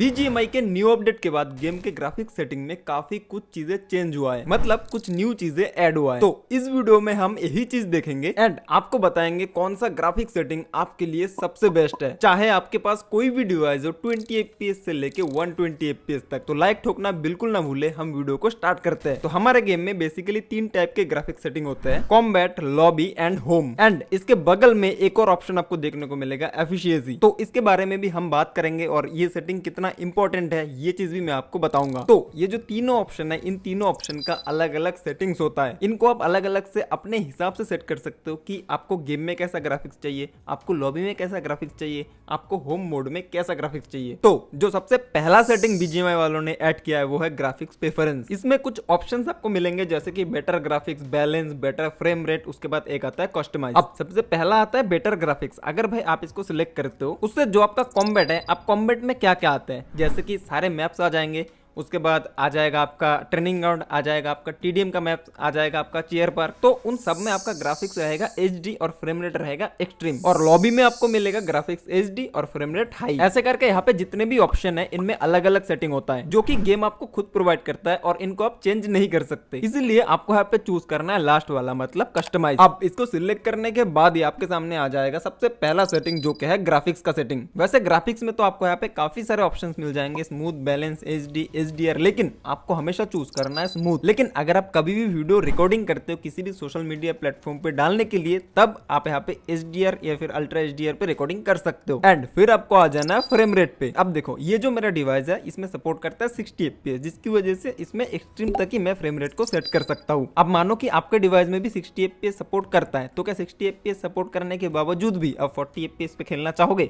BGMI के new update के बाद गेम के ग्राफिक्स सेटिंग में काफी कुछ चीजें चेंज हुआ है, मतलब कुछ न्यू चीजें ऐड हुआ है। तो इस वीडियो में हम यही चीज देखेंगे एंड आपको बताएंगे कौन सा ग्राफिक सेटिंग आपके लिए सबसे बेस्ट है, चाहे आपके पास कोई भी डिवाइस हो 20 FPS से लेके 120 FPS तक। तो लाइक ठोकना बिल्कुल ना भूले, हम वीडियो को स्टार्ट करते हैं। तो हमारे गेम में बेसिकली 3 टाइप के ग्राफिक सेटिंग होते हैं, combat, lobby and home. And इसके बगल में एक और ऑप्शन आपको देखने को मिलेगा, एफिशिएंसी। तो इसके बारे में भी हम बात करेंगे और ये सेटिंग कितना इंपॉर्टेंट है ये चीज भी मैं आपको बताऊंगा। तो ये जो तीनों ऑप्शन है, इन तीनों ऑप्शन का अलग अलग सेटिंग्स होता है। इनको आप अलग अलग से अपने हिसाब से सेट कर सकते हो कि आपको गेम में कैसा ग्राफिक्स चाहिए, आपको लॉबी में कैसा ग्राफिक्स चाहिए, आपको होम मोड में कैसा ग्राफिक्स चाहिए। तो जो सबसे पहला सेटिंग BGMI वालों ने ऐड किया है वो है ग्राफिक्स प्रेफरेंस। इसमें कुछ ऑप्शंस आपको मिलेंगे जैसे कि better graphics, balance, better frame rate, उसके बाद एक आता है कस्टमाइज। अब सबसे पहला आता है बेटर ग्राफिक्स। अगर भाई आप इसको सिलेक्ट करते हो, उससे जो आपका कॉम्बैट है, आप कॉम्बैट में क्या क्या आता है जैसे कि सारे मैप्स आ जाएंगे, उसके बाद आ जाएगा आपका ट्रेनिंग ग्राउंड, आ जाएगा आपका TDM का मैप, आ जाएगा आपका चेयर पार्क। तो उन सब में आपका ग्राफिक्स रहेगा HD और फ्रेम रेट रहेगा एक्सट्रीम। और लॉबी में आपको मिलेगा ग्राफिक्स HD और फ्रेम रेट हाई। ऐसे करके यहाँ पे जितने भी ऑप्शन है इनमें अलग अलग सेटिंग होता है जो कि गेम आपको खुद प्रोवाइड करता है और इनको आप चेंज नहीं कर सकते। इसीलिए आपको यहाँ पे चूज करना है लास्ट वाला, मतलब कस्टमाइज। अब इसको सिलेक्ट करने के बाद ही आपके सामने आ जाएगा सबसे पहला सेटिंग जो कि है ग्राफिक्स का सेटिंग। वैसे ग्राफिक्स में तो आपको यहाँ पे काफी सारे ऑप्शन मिल जाएंगे, स्मूथ, बैलेंस, HD, HDR, लेकिन आपको हमेशा चूज करना है स्मूथ। लेकिन अगर आप कभी भी वीडियो रिकॉर्डिंग करते हो किसी भी सोशल मीडिया प्लेटफॉर्म पे डालने के लिए, तब आप यहाँ पे HDR या फिर अल्ट्रा HDR पे रिकॉर्डिंग कर सकते हो। एंड फिर आपको आ जाना है फ्रेम रेट पे। अब देखो ये जो मेरा डिवाइस है इसमें सपोर्ट करता है 60 FPS, जिसकी वजह से इसमें एक्सट्रीम तक ही मैं फ्रेम रेट को सेट कर सकता हूँ। अब मानो कि आपके डिवाइस में भी 60 FPS सपोर्ट करता है, तो क्या 60 FPS सपोर्ट करने के बावजूद भी आप 40 FPS पे खेलना चाहोगे?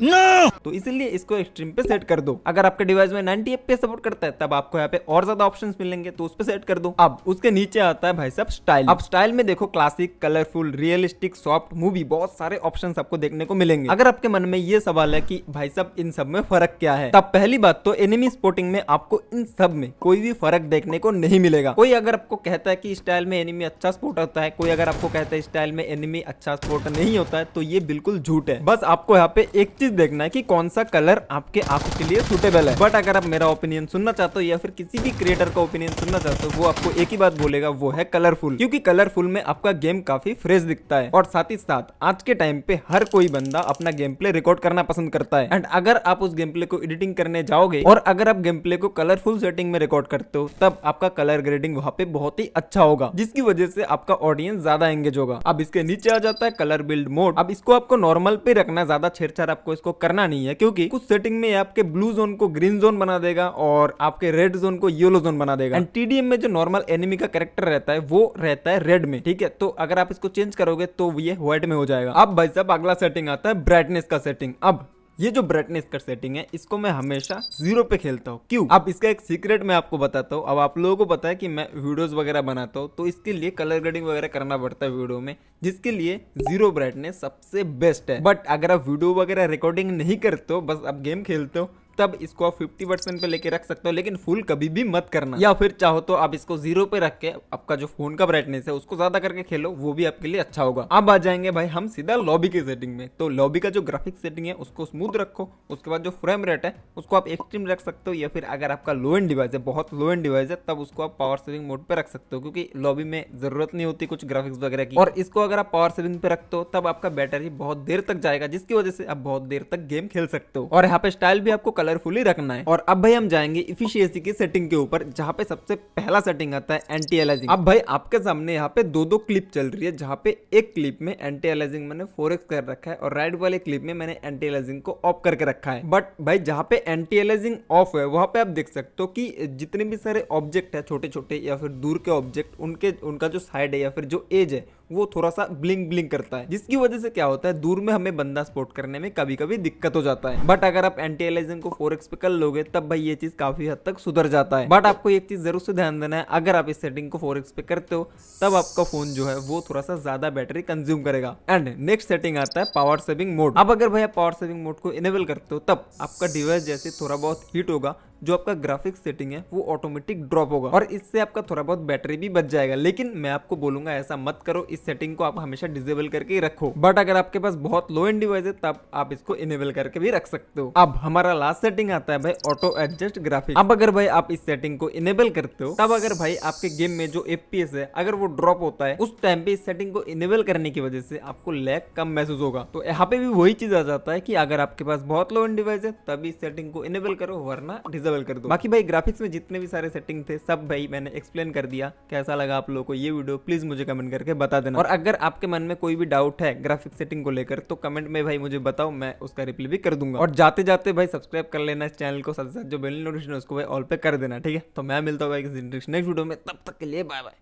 तो इसलिए इसको एक्सट्रीम पे सेट कर दो। अगर आपके डिवाइस में 90 FPS सपोर्ट करता है तब आपको यहाँ पे और ज्यादा ऑप्शंस मिलेंगे, तो उस पे सेट कर दो। अब उसके नीचे आता है भाई साहब स्टाइल। अब स्टाइल में देखो classic, colourful, realistic, soft, movie, बहुत सारे ऑप्शंस आपको देखने को मिलेंगे। अगर आपके मन में ये सवाल है कि भाई साहब इन सब में फर्क क्या है, तब पहली बात तो एनिमी स्पॉटिंग में आपको इन सब में कोई भी फर्क देखने को नहीं मिलेगा। कोई अगर आपको कहता है कि स्टाइल में एनिमी अच्छा स्पॉट होता है, कोई अगर आपको कहता है स्टाइल में एनिमी अच्छा स्पॉट नहीं होता है, तो ये बिल्कुल झूठ है। बस आपको यहाँ पे एक चीज देखना है कि कौन सा कलर आपके आंखों के लिए सुटेबल है। बट अगर आप मेरा ओपिनियन सुनना चाहते हो या फिर किसी भी क्रिएटर का ओपिनियन सुनना चाहते हो, वो आपको एक ही बात बोलेगा, वो है कलरफुल। क्योंकि कलरफुल में आपका गेम काफी फ्रेश दिखता है और साथ ही साथ आज के टाइम पे हर कोई बंदा अपना गेम प्ले रिकॉर्ड करना पसंद करता है। एंड अगर आप उस गेम प्ले को एडिटिंग करने जाओगे और अगर आप गेम प्ले को कलरफुल सेटिंग में रिकॉर्ड करते हो, तब आपका कलर ग्रेडिंग वहां पे बहुत ही अच्छा होगा, जिसकी वजह से आपका ऑडियंस ज्यादा एंगेज होगा। अब इसके नीचे आ जाता है कलर बिल्ड मोड। अब इसको आपको नॉर्मल पे रखना है, ज्यादा छेड़छाड़ आपको इसको करना नहीं है, क्योंकि कुछ सेटिंग में आपके ब्लू जोन को ग्रीन जोन बना देगा और आपके रेड जोन को येलो जोन बना देगा। एंड TDM में जो नॉर्मल एनिमी का कैरेक्टर रहता है वो रहता है रेड में, ठीक है। तो अगर आप इसको चेंज करोगे तो ये व्हाइट में हो जाएगा। अब भाई साहब अगला सेटिंग आता है ब्राइटनेस का सेटिंग। अब ये जो ब्राइटनेस का सेटिंग है इसको मैं हमेशा 0 पे खेलता हूँ। क्यों? अब इसका एक सीक्रेट मैं आपको बताता हूँ। अब आप लोगों को पता है कि मैं वीडियोस वगैरह बनाता हूँ, तो इसके लिए कलर ग्रेडिंग वगैरह करना पड़ता है वीडियो में, जिसके लिए 0 ब्राइटनेस सबसे बेस्ट है। बट अगर आप वीडियो वगैरह रिकॉर्डिंग नहीं करते हो, बस आप गेम खेलते हो, तब इसको आप 50% पे लेके रख सकते हो, लेकिन फुल कभी भी मत करना। या फिर चाहो तो आप इसको 0 पे रख के आपका जो फोन का ब्राइटनेस है उसको ज्यादा करके खेलो, वो भी आपके लिए अच्छा होगा। अब आ जाएंगे भाई हम सीधा लॉबी की सेटिंग में। तो लॉबी का जो ग्राफिक सेटिंग है उसको स्मूथ रखो, उसके बाद जो फ्रेम रेट है उसको आप एक्सट्रीम रख सकते हो, या फिर अगर आपका लो एंड डिवाइस है, बहुत लो एंड डिवाइस है, तब उसको आप पावर सेविंग मोड पे रख सकते हो, क्योंकि लॉबी में जरूरत नहीं होती कुछ ग्राफिक्स वगैरह की। और इसको अगर आप पावर सेविंग पे रखते हो तब आपका बैटरी बहुत देर तक जाएगा, जिसकी वजह से आप बहुत देर तक गेम खेल सकते हो। और यहाँ पे स्टाइल भी आपको कलरफुली रखना है। और अब भाई हम जाएंगे इफिशिएंसी की सेटिंग के ऊपर, जहां पे सबसे पहला सेटिंग आता है एंटी अलाइजिंग। अब भाई आपके सामने यहाँ पे दो क्लिप चल रही है, जहां पे एक क्लिप में एंटी अलाइजिंग मैंने 4x कर रखा है और राइट वाले क्लिप में मैंने एंटी अलाइजिंग को ऑफ करके रखा है। बट भाई जहां पे एंटी अलाइजिंग ऑफ है वहां पे आप देख सकते हो कि जितने भी सारे ऑब्जेक्ट है, छोटे छोटे या फिर दूर के ऑब्जेक्ट, उनका जो साइड है या फिर जो एज है वो थोड़ा सा ब्लिंक ब्लिंक करता है, जिसकी वजह से क्या होता है, दूर में हमें बंदा स्पॉट करने में कभी कभी दिक्कत हो जाता है। बट अगर आप एंटी अलाइजिंग को 4x पे कर लोगे तब भाई ये चीज काफी हद तक सुधर जाता है। बट आपको एक चीज जरूर से ध्यान देना है, अगर आप इस सेटिंग को 4x पे करते हो तब आपका फोन जो है वो थोड़ा सा ज्यादा बैटरी कंज्यूम करेगा। एंड नेक्स्ट सेटिंग आता है पावर सेविंग मोड। अब अगर भाई आप पावर सेविंग मोड को इनेबल करते हो तब आपका डिवाइस जैसे थोड़ा बहुत हीट होगा जो आपका ग्राफिक्स सेटिंग है वो ऑटोमेटिक ड्रॉप होगा और इससे आपका थोड़ा बहुत बैटरी भी बच जाएगा। लेकिन मैं आपको बोलूंगा ऐसा मत करो, इस सेटिंग को आप हमेशा डिसेबल करके ही रखो। बट अगर आपके पास बहुत लो एंड डिवाइस है तब आप इसको इनेबल करके भी रख सकते हो। अब हमारा लास्ट सेटिंग आता है भाई ऑटो एडजस्ट ग्राफिक्स। अब अगर भाई आप इस सेटिंग को इनेबल करते हो तब अगर भाई आपके गेम में जो FPS है अगर वो ड्रॉप होता है उस टाइम पे इस सेटिंग को इनेबल करने की वजह से आपको लैग कम महसूस होगा। तो यहाँ पे भी वही चीज आ जाता है कि अगर आपके पास बहुत लो एंड डिवाइस है तभी इस सेटिंग को इनेबल करो वरना डिसेबल कर दो। बाकी भाई ग्राफिक्स में जितने भी सारे सेटिंग थे सब भाई मैंने एक्सप्लेन कर दिया। कैसा लगा आप लोगों को ये वीडियो प्लीज मुझे कमेंट करके बता देना। और अगर आपके मन में कोई भी डाउट है ग्राफिक सेटिंग को लेकर तो कमेंट में भाई मुझे बताओ, मैं उसका रिप्लाई भी कर दूंगा। और जाते जाते भाई सब्सक्राइब कर लेना इस चैनल को, साथ साथ जो बेल नोटिफिकेशन उसको भाई ऑल पे कर देना, ठीक है। तो मैं मिलता हूँ भाई नेक्स्ट वीडियो में, तब तक के लिए बाय बाय।